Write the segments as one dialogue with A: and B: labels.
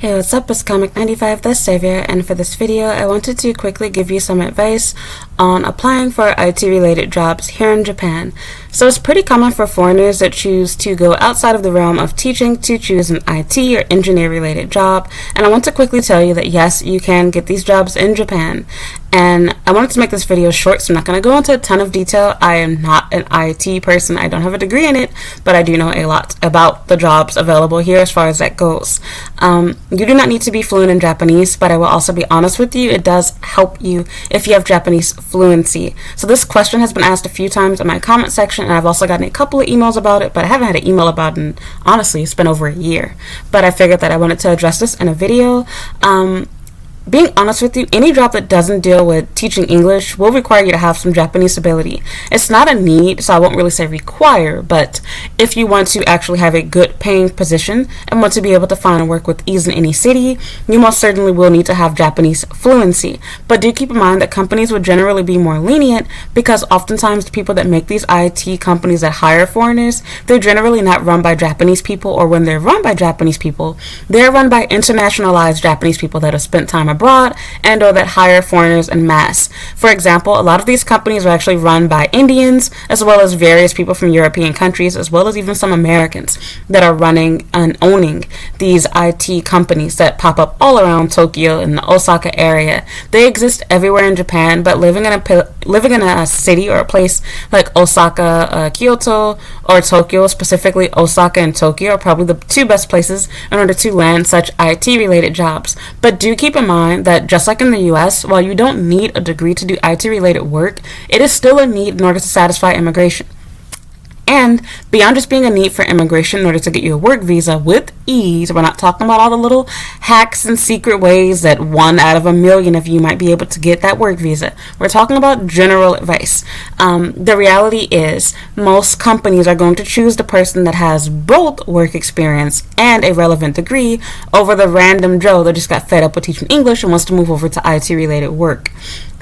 A: Hey, what's up? It's Comic95 The Savior, and for this video I wanted to quickly give you some advice on applying for IT related jobs here in Japan. So it's pretty common for foreigners that choose to go outside of the realm of teaching to choose an IT or engineer related job, and I want to quickly tell you that yes, you can get these jobs in Japan. And I wanted to make this video short, so I'm not going to go into a ton of detail. I am not an IT person. I don't have a degree in it, but I do know a lot about the jobs available here as far as that goes. You do not need to be fluent in Japanese, but I will also be honest with you, it does help you if you have Japanese fluency. So this question has been asked a few times in my comment section, and I've also gotten a couple of emails about it, but I haven't had an email about it, and honestly, it's been over a year. But I figured that I wanted to address this in a video. Being honest with you, any job that doesn't deal with teaching English will require you to have some Japanese ability. It's not a need, so I won't really say require, but if you want to actually have a good paying position and want to be able to find and work with ease in any city, you most certainly will need to have Japanese fluency. But do keep in mind that companies would generally be more lenient because oftentimes the people that make these IT companies that hire foreigners, they're generally not run by Japanese people, or when they're run by Japanese people, they're run by internationalized Japanese people that have spent time abroad and or that hire foreigners en masse. For example, a lot of these companies are actually run by Indians, as well as various people from European countries, as well as even some Americans that are running and owning these IT companies that pop up all around Tokyo and the Osaka area. They exist everywhere in Japan, but living in a city or a place like Osaka, Kyoto, or Tokyo, specifically Osaka and Tokyo, are probably the two best places in order to land such IT related jobs. But do keep in mind that just like in the US, while you don't need a degree to do IT related work, it is still a need in order to satisfy immigration. And beyond just being a need for immigration in order to get you a work visa with ease, we're not talking about all the little hacks and secret ways that 1 out of a million of you might be able to get that work visa. We're talking about general advice. The reality is most companies are going to choose the person that has both work experience and a relevant degree over the random Joe that just got fed up with teaching English and wants to move over to IT related work.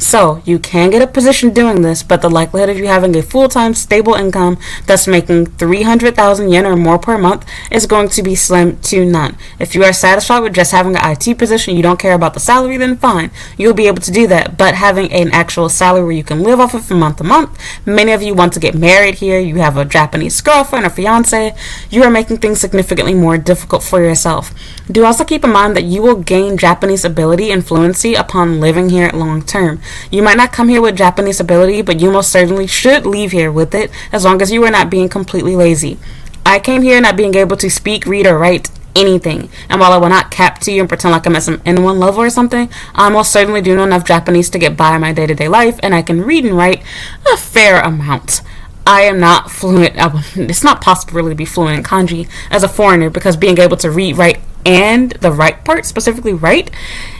A: So you can get a position doing this, but the likelihood of you having a full-time stable income that's making 300,000 yen or more per month is going to be slim to none. If you are satisfied with just having an IT position, you don't care about the salary, then fine, you'll be able to do that. But having an actual salary where you can live off of from month to month, many of you want to get married here, you have a Japanese girlfriend or fiance, you are making things significantly more difficult for yourself. Do also keep in mind that you will gain Japanese ability and fluency upon living here long term. You might not come here with Japanese ability, but you most certainly should leave here with it, as long as you are not being completely lazy. I came here not being able to speak, read, or write anything, and while I will not cap to you and pretend like I'm at some N1 level or something, I most certainly do know enough Japanese to get by my day-to-day life, and I can read and write a fair amount. I am not fluent. It's not possible really to be fluent in kanji as a foreigner, because being able to read, write, and the right part, specifically right,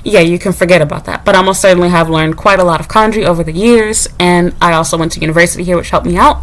A: yeah, you can forget about that. But I most certainly have learned quite a lot of kanji over the years, and I also went to university here, which helped me out.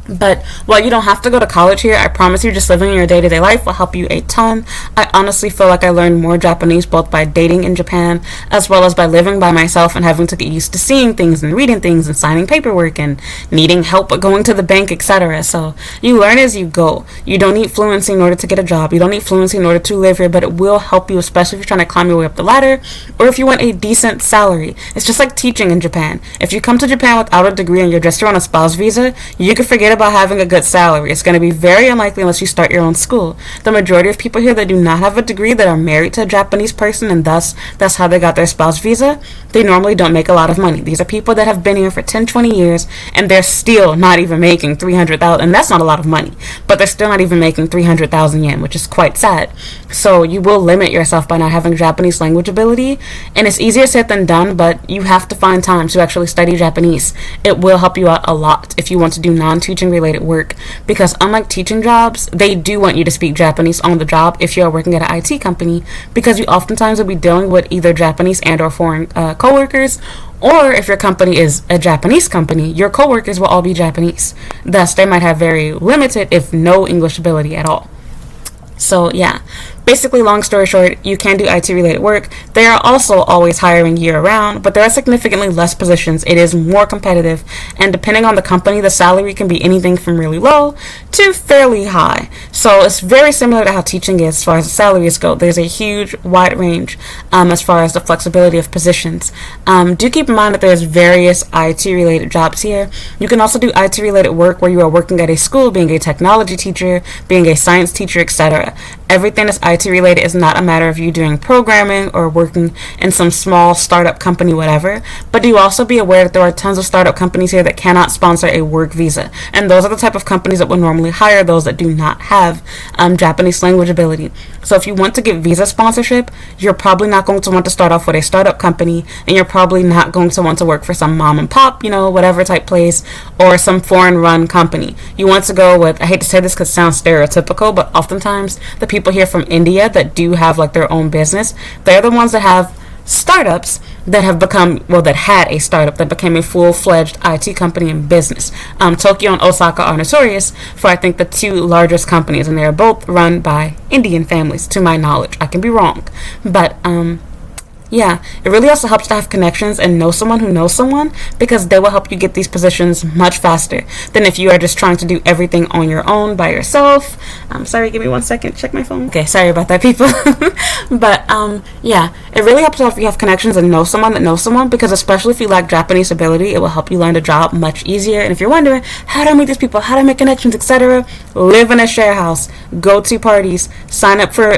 A: But while you don't have to go to college here, I promise you just living your day-to-day life will help you a ton. I honestly feel like I learned more Japanese both by dating in Japan as well as by living by myself and having to get used to seeing things and reading things and signing paperwork and needing help going to the bank, etc. So you learn as you go. You don't need fluency in order to get a job. You don't need fluency in order to live here, but it will help you, especially if you're trying to climb your way up the ladder or if you want a decent salary. It's just like teaching in Japan. If you come to Japan without a degree and you're just here on a spouse visa, you can forget about having a good salary. It's going to be very unlikely unless you start your own school. The majority of people here that do not have a degree that are married to a Japanese person, and thus that's how they got their spouse visa, they normally don't make a lot of money. These are people that have been here for 10, 20 years and they're still not even making 300,000, and that's not a lot of money, but they're still not even making 300,000 yen, which is quite sad. So you will limit yourself by not having Japanese language ability, and it's easier said than done, but you have to find time to actually study Japanese. It will help you out a lot if you want to do non-teaching related work, because unlike teaching jobs, they do want you to speak Japanese on the job if you are working at an IT company, because you oftentimes will be dealing with either Japanese and or foreign coworkers, or if your company is a Japanese company, your coworkers will all be Japanese. Thus, they might have very limited, if no, English ability at all. So yeah, Basically, long story short, you can do IT related work. They are also always hiring year round, but there are significantly less positions. It is more competitive, and depending on the company, the salary can be anything from really low to fairly high. So it's very similar to how teaching is as far as the salaries go. There's a huge wide range as far as the flexibility of positions. Do keep in mind that there's various IT related jobs here. You can also do IT related work where you are working at a school, being a technology teacher, being a science teacher, etc. Everything that's IT related is not a matter of you doing programming or working in some small startup company, whatever. But do also be aware that there are tons of startup companies here that cannot sponsor a work visa. And those are the type of companies that would normally hire those that do not have Japanese language ability. So if you want to get visa sponsorship, you're probably not going to want to start off with a startup company, and you're probably not going to want to work for some mom and pop, whatever type place, or some foreign run company. You want to go with, I hate to say this because it sounds stereotypical, but oftentimes the people here from India that do have like their own business, they're the ones that have startups that have become, that had a startup that became a full-fledged IT company and business. Tokyo and Osaka are notorious for, I think, the two largest companies, and they are both run by Indian families, to my knowledge. I can be wrong, but yeah, it really also helps to have connections and know someone who knows someone, because they will help you get these positions much faster than if you are just trying to do everything on your own by yourself. Sorry, give me 1 second, check my phone. Okay, sorry about that, people. But yeah, it really helps if you have connections and know someone that knows someone, because especially if you lack Japanese ability, it will help you land a job much easier. And if you're wondering, how do I meet these people, how do I make connections, etc., live in a share house, go to parties, sign up for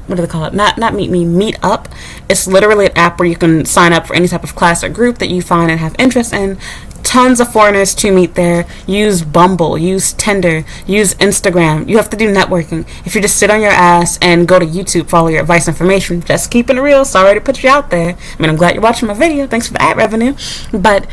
A: what do they call it? Not Meet Me, Meet Up. It's literally an app where you can sign up for any type of class or group that you find and have interest in. Tons of foreigners to meet there. Use Bumble, use Tinder, use Instagram. You have to do networking. If you just sit on your ass and go to YouTube for all your advice information, just keeping it real. Sorry to put you out there. I mean, I'm glad you're watching my video. Thanks for the ad revenue. But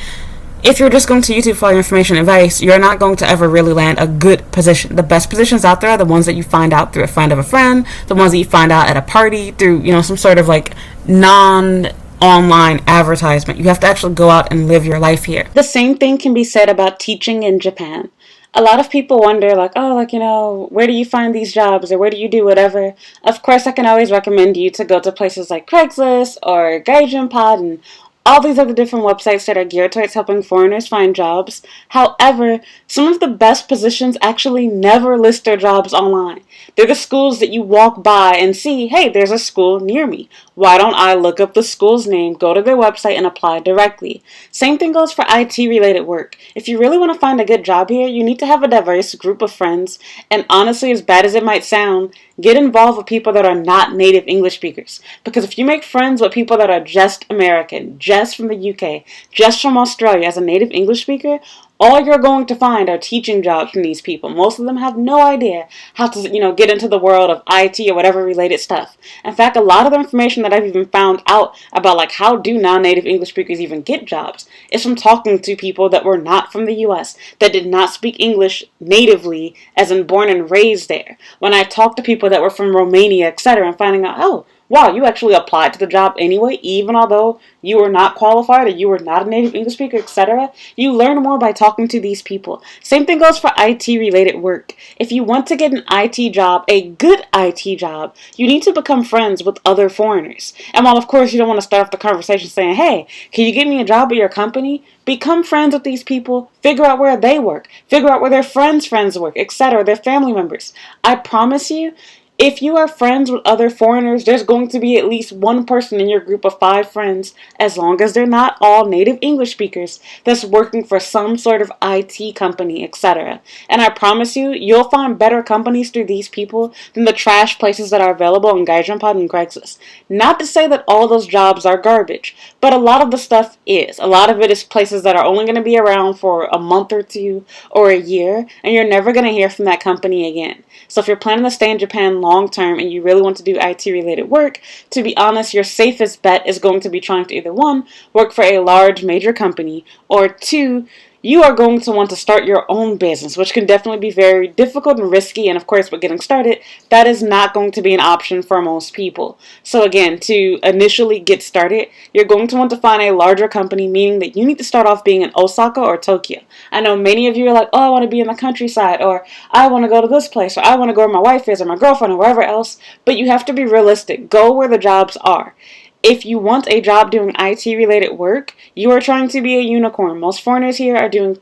A: if you're just going to YouTube for all your information and advice, you're not going to ever really land a good position. The best positions out there are the ones that you find out through a friend of a friend, the ones that you find out at a party, through, some sort of like non-online advertisement. You have to actually go out and live your life here. The same thing can be said about teaching in Japan. A lot of people wonder, where do you find these jobs, or where do you do whatever? Of course, I can always recommend you to go to places like Craigslist or Gaijin Pod and all these other different websites that are geared towards helping foreigners find jobs. However, some of the best positions actually never list their jobs online. They're the schools that you walk by and see, hey, there's a school near me. Why don't I look up the school's name, go to their website, and apply directly? Same thing goes for IT-related work. If you really want to find a good job here, you need to have a diverse group of friends. And honestly, as bad as it might sound, get involved with people that are not native English speakers. Because if you make friends with people that are just American, just from the UK, just from Australia as a native English speaker, all you're going to find are teaching jobs from these people. Most of them have no idea how to, get into the world of IT or whatever related stuff. In fact, a lot of the information that I've even found out about how do non-native English speakers even get jobs is from talking to people that were not from the US, that did not speak English natively, as in born and raised there. When I talk to people that were from Romania, etc., and finding out, oh, wow, you actually applied to the job anyway, even although you were not qualified or you were not a native English speaker, etc. You learn more by talking to these people. Same thing goes for IT-related work. If you want to get an IT job, a good IT job, you need to become friends with other foreigners. And while, of course, you don't want to start off the conversation saying, hey, can you get me a job at your company? Become friends with these people, figure out where they work, figure out where their friends' friends work, etc., their family members. I promise you, if you are friends with other foreigners, there's going to be at least one person in your group of 5 friends, as long as they're not all native English speakers, that's working for some sort of IT company, etc. And I promise you, you'll find better companies through these people than the trash places that are available on Gaijinpod and Craigslist. Not to say that all those jobs are garbage, but a lot of the stuff is. A lot of it is places that are only going to be around for a month or two or a year, and you're never going to hear from that company again. So if you're planning to stay in Japan long term and you really want to do IT related work, to be honest, your safest bet is going to be trying to either 1, work for a large major company, or 2, you are going to want to start your own business, which can definitely be very difficult and risky. And of course, with getting started, that is not going to be an option for most people. So again, to initially get started, you're going to want to find a larger company, meaning that you need to start off being in Osaka or Tokyo. I know many of you are like, oh, I want to be in the countryside, or I want to go to this place, or I want to go where my wife is, or my girlfriend, or wherever else. But you have to be realistic. Go where the jobs are. If you want a job doing IT-related work, you are trying to be a unicorn. Most foreigners here are doing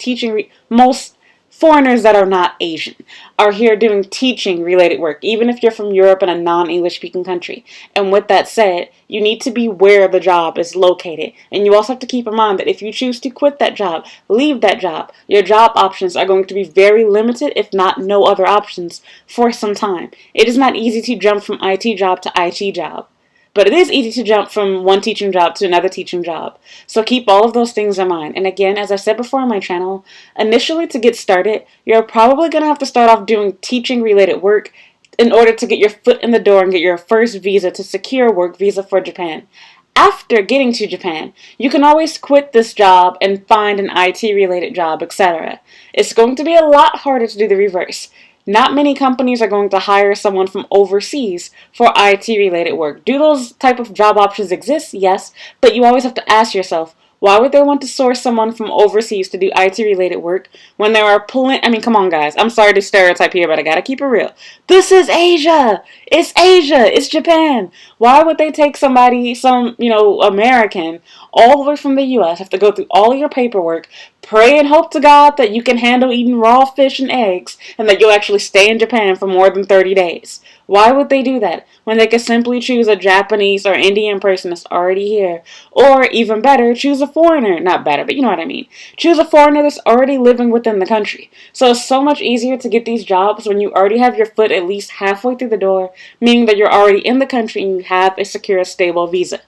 A: most foreigners that are not Asian are here doing teaching-related work, even if you're from Europe and a non-English speaking country. And with that said, you need to be where the job is located. And you also have to keep in mind that if you choose to quit that job, leave that job, your job options are going to be very limited, if not no other options, for some time. It is not easy to jump from IT job to IT job. But it is easy to jump from one teaching job to another teaching job. So keep all of those things in mind. And again, as I said before on my channel, initially to get started, you're probably going to have to start off doing teaching related work in order to get your foot in the door and get your first visa to secure a work visa for Japan. After getting to Japan, you can always quit this job and find an IT related job, etc. It's going to be a lot harder to do the reverse. Not many companies are going to hire someone from overseas for IT-related work. Do those type of job options exist? Yes, but you always have to ask yourself, why would they want to source someone from overseas to do IT-related work when there are plenty? I mean, come on, guys. I'm sorry to stereotype here, but I gotta keep it real. This is Asia. It's Asia. It's Japan. Why would they take somebody, American, all the way from the U.S., have to go through all of your paperwork, pray and hope to God that you can handle eating raw fish and eggs, and that you'll actually stay in Japan for more than 30 days? Why would they do that when they could simply choose a Japanese or Indian person that's already here? Or even better, choose a foreigner. Not better, but you know what I mean. Choose a foreigner that's already living within the country. So it's so much easier to get these jobs when you already have your foot at least halfway through the door, meaning that you're already in the country and you have a secure, stable visa.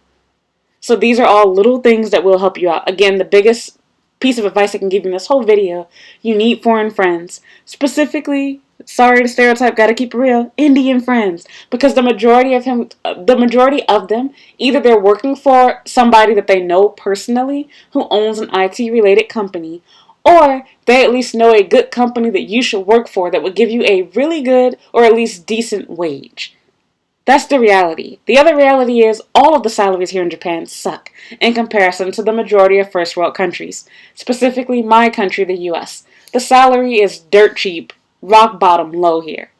A: So these are all little things that will help you out. Again, the biggest piece of advice I can give you in this whole video, you need foreign friends. Specifically, sorry to stereotype, gotta keep it real, Indian friends. Because the majority of them, either they're working for somebody that they know personally who owns an IT related company, or they at least know a good company that you should work for that would give you a really good or at least decent wage. That's the reality. The other reality is all of the salaries here in Japan suck in comparison to the majority of first world countries, specifically my country, the US. The salary is dirt cheap, rock bottom low here.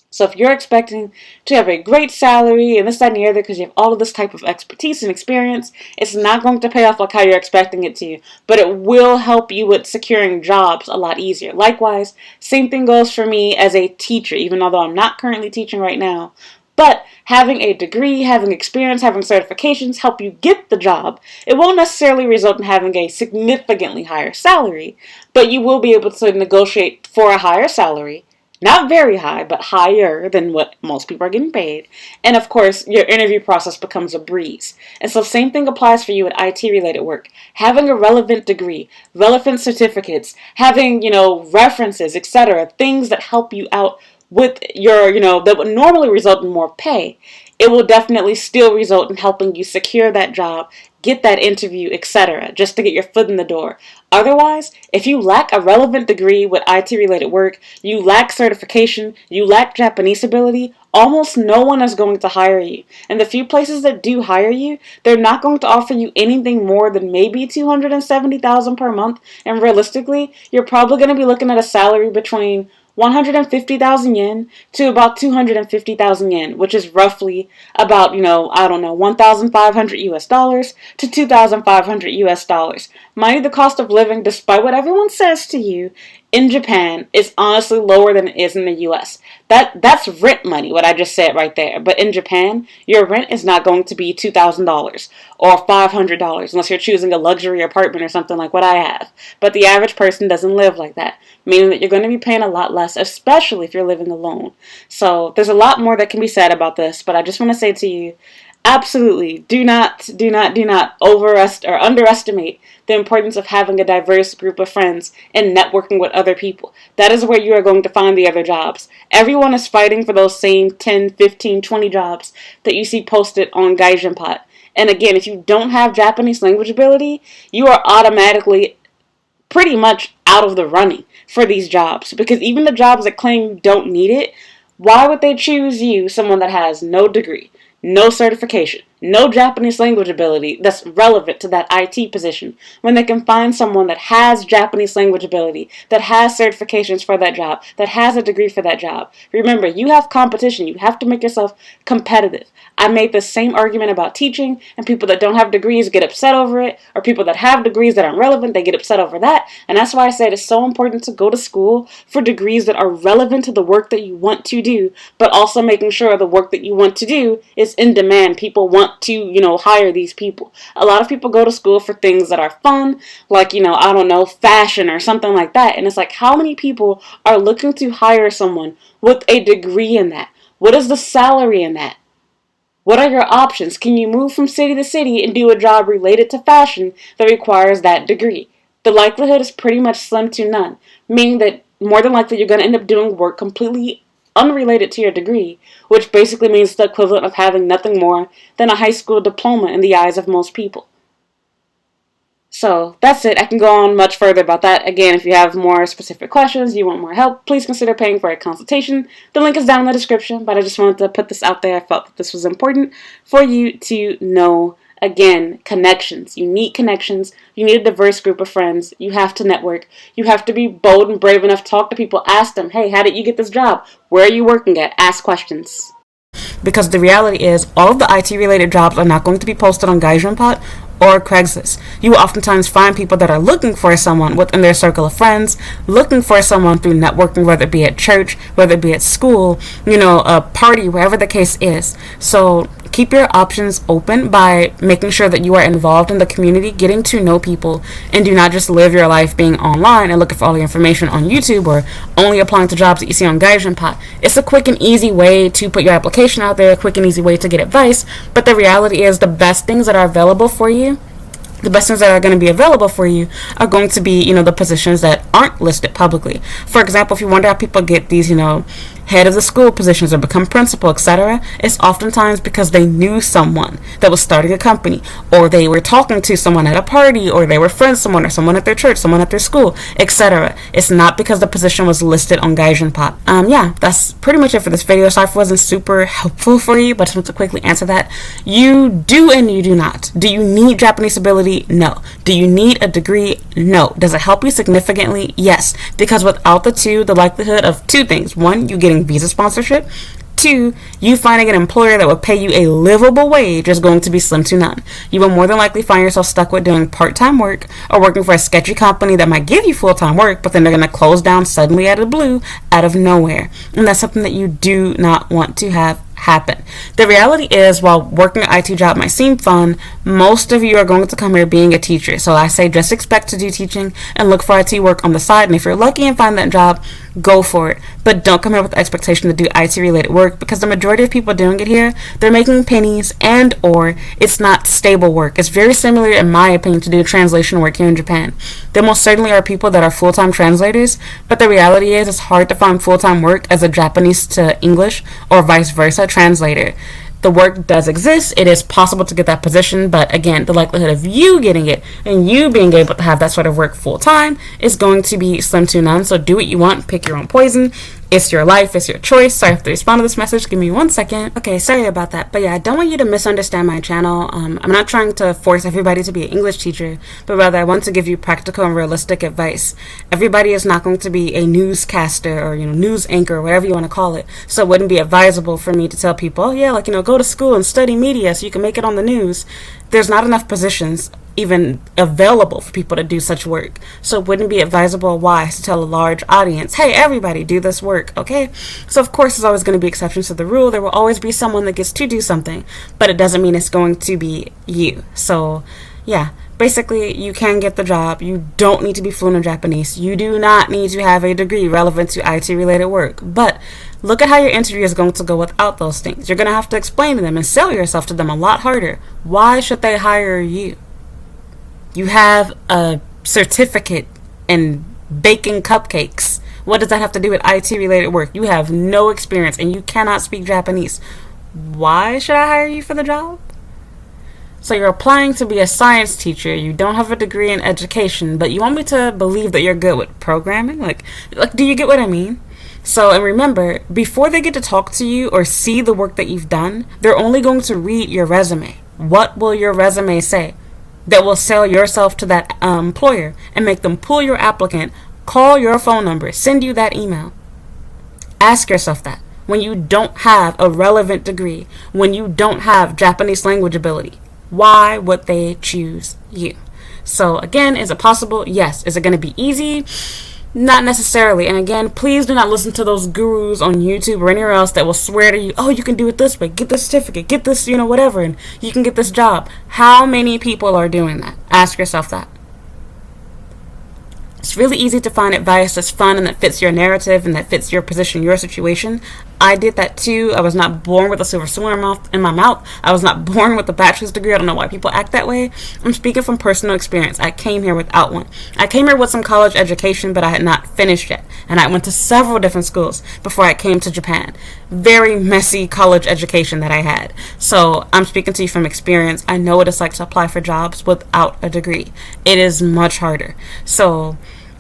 A: So if you're expecting to have a great salary and this, that, and the other because you have all of this type of expertise and experience, it's not going to pay off like how you're expecting it to, but it will help you with securing jobs a lot easier. Likewise, same thing goes for me as a teacher, even although I'm not currently teaching right now. But having a degree, having experience, having certifications help you get the job. It won't necessarily result in having a significantly higher salary, but you will be able to negotiate for a higher salary. Not very high, but higher than what most people are getting paid. And of course, your interview process becomes a breeze. And so same thing applies for you at IT-related work. Having a relevant degree, relevant certificates, having, references, etc., things that help you out with your, that would normally result in more pay, it will definitely still result in helping you secure that job, get that interview, etc., just to get your foot in the door. Otherwise, if you lack a relevant degree with IT-related work, you lack certification, you lack Japanese ability, almost no one is going to hire you. And the few places that do hire you, they're not going to offer you anything more than maybe $270,000 per month. And realistically, you're probably going to be looking at a salary between 150,000 yen to about 250,000 yen, which is roughly about, 1,500 US dollars to 2,500 US dollars. Mind you, the cost of living, despite what everyone says to you, in Japan is honestly lower than it is in the US. That's rent money, what I just said right there. But in Japan, your rent is not going to be $2,000 or $500 unless you're choosing a luxury apartment or something like what I have. But the average person doesn't live like that, meaning that you're going to be paying a lot less, especially if you're living alone. So there's a lot more that can be said about this, but I just want to say to you, absolutely, do not underestimate the importance of having a diverse group of friends and networking with other people. That is where you are going to find the other jobs. Everyone is fighting for those same 10, 15, 20 jobs that you see posted on Gaijinpot. And again, if you don't have Japanese language ability, you are automatically pretty much out of the running for these jobs. Because even the jobs that claim you don't need it, why would they choose you, someone that has no degree, no certification, no Japanese language ability that's relevant to that IT position, when they can find someone that has Japanese language ability, that has certifications for that job, that has a degree for that job? Remember, you have competition. You have to make yourself competitive. I made the same argument about teaching, and people that don't have degrees get upset over it, or people that have degrees that aren't relevant, they get upset over that. And that's why I said it's so important to go to school for degrees that are relevant to the work that you want to do, but also making sure the work that you want to do is in demand. People want to, hire these people. A lot of people go to school for things that are fun, like, I don't know, fashion or something like that. And it's like, how many people are looking to hire someone with a degree in that? What is the salary in that? What are your options? Can you move from city to city and do a job related to fashion that requires that degree? The likelihood is pretty much slim to none, meaning that more than likely you're going to end up doing work completely unrelated to your degree, which basically means the equivalent of having nothing more than a high school diploma in the eyes of most people. So that's it. I can go on much further about that. Again, if you have more specific questions, you want more help, please consider paying for a consultation. The link is down in the description, but I just wanted to put this out there. I felt that this was important for you to know. Again, connections. You need connections. You need a diverse group of friends. You have to network. You have to be bold and brave enough to talk to people. Ask them, hey, how did you get this job? Where are you working at? Ask questions. Because the reality is, all of the IT-related jobs are not going to be posted on Gaijinpot or Craigslist. You will oftentimes find people that are looking for someone within their circle of friends, looking for someone through networking, whether it be at church, whether it be at school, a party, wherever the case is. So keep your options open by making sure that you are involved in the community, getting to know people, and do not just live your life being online and looking for all the information on YouTube or only applying to jobs that you see on Gaijinpot. It's a quick and easy way to put your application out there, a quick and easy way to get advice, but the reality is the best things that are available for you, the best things that are going to be available for you are going to be, the positions that aren't listed publicly. For example, if you wonder how people get these, head of the school positions or become principal, etc., it's oftentimes because they knew someone that was starting a company, or they were talking to someone at a party, or they were friends with someone, or someone at their church, someone at their school, etc. It's not because the position was listed on Gaijinpot. That's pretty much it for this video. Sorry if it wasn't super helpful for you, but I just want to quickly answer that. You do and you do not. Do you need Japanese ability? No. Do you need a degree? No. Does it help you significantly? Yes. Because without the two, the likelihood of two things: one, you getting visa sponsorship; two, you finding an employer that will pay you a livable wage is going to be slim to none. You will more than likely find yourself stuck with doing part-time work or working for a sketchy company that might give you full-time work, but then they're going to close down suddenly out of the blue, out of nowhere. And that's something that you do not want to have happen. The reality is, while working an IT job might seem fun, most of you are going to come here being a teacher. So I say just expect to do teaching and look for IT work on the side. And if you're lucky and find that job, go for it. But don't come here with the expectation to do IT related work, because the majority of people doing it here, they're making pennies, and or it's not stable work. It's very similar, in my opinion, to do translation work here in Japan. There most certainly are people that are full-time translators, but the reality is it's hard to find full-time work as a Japanese to English or vice versa translator. The work does exist. It is possible to get that position, but again, the likelihood of you getting it and you being able to have that sort of work full time is going to be slim to none. So do what you want, pick your own poison. It's your life, it's your choice. Sorry if I respond to this message. Give me 1 second. Okay, sorry about that. But yeah, I don't want you to misunderstand my channel. I'm not trying to force everybody to be an English teacher, but rather I want to give you practical and realistic advice. Everybody is not going to be a newscaster or news anchor or whatever you want to call it. So it wouldn't be advisable for me to tell people, go to school and study media so you can make it on the news. There's not enough positions even available for people to do such work. So it wouldn't be advisable or wise to tell a large audience, hey, everybody do this work, okay? So of course there's always going to be exceptions to the rule. There will always be someone that gets to do something, but it doesn't mean it's going to be you. So yeah, basically you can get the job. You don't need to be fluent in Japanese. You do not need to have a degree relevant to IT related work. But look at how your interview is going to go without those things. You're going to have to explain to them and sell yourself to them a lot harder. Why should they hire you? You have a certificate in baking cupcakes. What does that have to do with IT related work? You have no experience and you cannot speak Japanese. Why should I hire you for the job? So you're applying to be a science teacher. You don't have a degree in education, but you want me to believe that you're good with programming? Like, do you get what I mean? So, and remember, before they get to talk to you or see the work that you've done, they're only going to read your resume. What will your resume say that will sell yourself to that employer and make them pull your applicant, call your phone number, send you that email? Ask yourself that. When you don't have a relevant degree, when you don't have Japanese language ability, why would they choose you? So again, is it possible? Yes. Is it going to be easy? Not necessarily. And again, please do not listen to those gurus on YouTube or anywhere else that will swear to you, oh, you can do it this way, get this certificate, get this, whatever, and you can get this job. How many people are doing that? Ask yourself that. It's really easy to find advice that's fun and that fits your narrative and that fits your position, your situation. I did that too. I was not born with a silver spoon in my mouth. I was not born with a bachelor's degree. I don't know why people act that way. I'm speaking from personal experience. I came here without one. I came here with some college education, but I had not finished yet. And I went to several different schools before I came to Japan. Very messy college education that I had. So I'm speaking to you from experience. I know what it's like to apply for jobs without a degree. It is much harder. So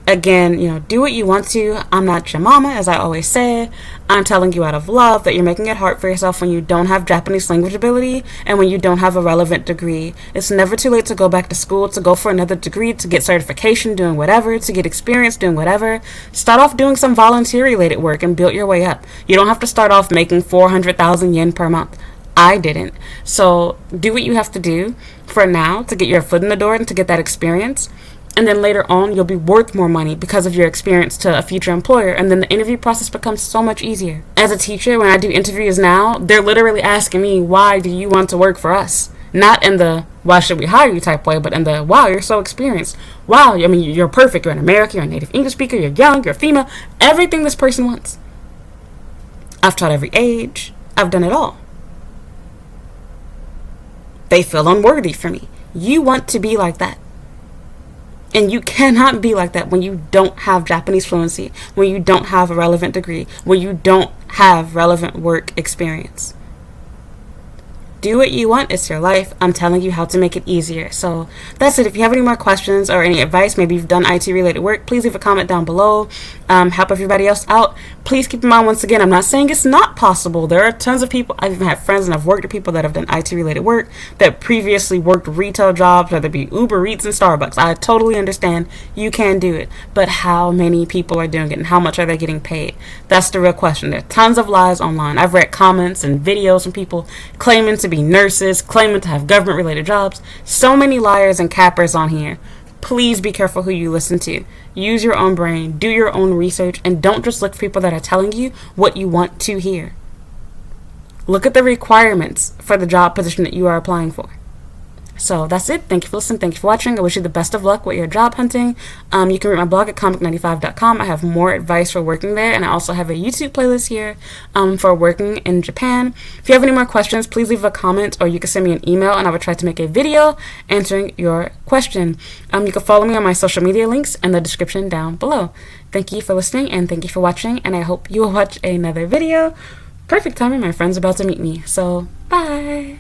A: again, do what you want to. I'm not your mama, as I always say. I'm telling you out of love that you're making it hard for yourself when you don't have Japanese language ability and when you don't have a relevant degree. It's never too late to go back to school, to go for another degree, to get certification, doing whatever, to get experience, doing whatever. Start off doing some volunteer-related work and build your way up. You don't have to start off making 400,000 yen per month. I didn't. So do what you have to do for now to get your foot in the door and to get that experience. And then later on, you'll be worth more money because of your experience to a future employer. And then the interview process becomes so much easier. As a teacher, when I do interviews now, they're literally asking me, why do you want to work for us? Not in the, why should we hire you type way, but in the, wow, you're so experienced. Wow, you're perfect. You're an American, you're a native English speaker, you're young, you're female. Everything this person wants. I've taught every age. I've done it all. They feel unworthy for me. You want to be like that. And you cannot be like that when you don't have Japanese fluency, when you don't have a relevant degree, when you don't have relevant work experience. Do what you want. It's your life. I'm telling you how to make it easier. So that's it. If you have any more questions or any advice, maybe you've done IT related work, please leave a comment down below. Help everybody else out. Please keep in mind, once again, I'm not saying it's not possible. There are tons of people. I've even had friends and I've worked with people that have done IT related work that previously worked retail jobs, whether it be Uber Eats and Starbucks. I totally understand you can do it. But how many people are doing it and how much are they getting paid? That's the real question. There are tons of lies online. I've read comments and videos from people claiming to be nurses, claiming to have government related jobs. So many liars and cappers on here. Please be careful who you listen to. Use your own brain, do your own research, and don't just look for people that are telling you what you want to hear. Look at the requirements for the job position that you are applying for. So that's it. Thank you for listening. Thank you for watching. I wish you the best of luck with your job hunting. You can read my blog at comic95.com. I have more advice for working there, and I also have a YouTube playlist here for working in Japan. If you have any more questions, please leave a comment, or you can send me an email, and I will try to make a video answering your question. You can follow me on my social media links in the description down below. Thank you for listening, and thank you for watching, and I hope you will watch another video. Perfect timing, my friend's about to meet me. So, bye!